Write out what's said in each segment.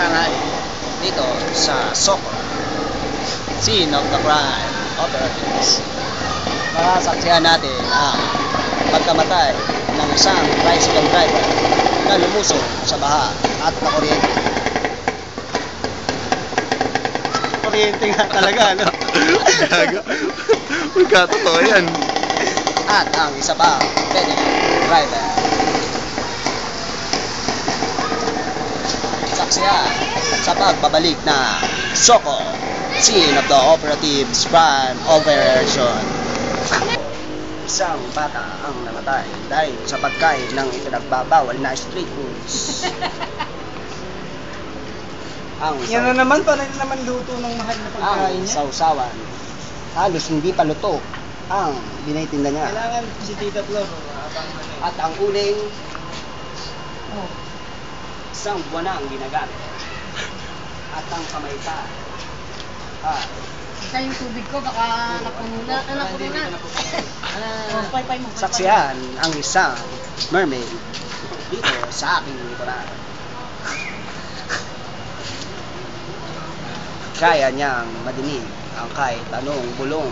barangay dito sa Soco, scene of the crime operatives. Masasaksihan natin ang pagkamatay ng isang tricycle driver na lumusong sa baha at nakuryente. Kuryente nga talaga, no? Gago. Magkatotoo yan. At ang isa pa, pedicab driver. Saksihan sa pagbabalik na Soco, scene of the operatives crime operation. Isang bata ang namatay dahil sa pagkain ng ipinagbabawal na street foods. Yan na naman, paano na naman luto ng mahal na pagkain Ang niya? sausawan, halos hindi pa luto ang binaitinda niya. Kailangan si Tita Flor, abang ano eh. At ang uling, isang buwan na ang ginagamit. At ang kamay pa, Isa yung tubig ko, baka napuno na. Napuno na. Pay mo. saksihan ang isang mermaid dito sa aking likuran. Kaya niyang madinig ang kahit anong bulong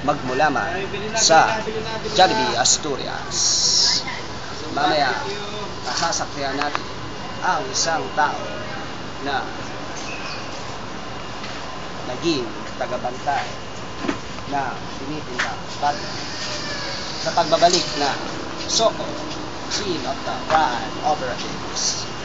magmula man sa Jollibee Asturias. Mamaya, masasakyan natin ang isang tao na naging tagabantay na tinitinda sa pagbabalik na Soco, scene of the crime operatives.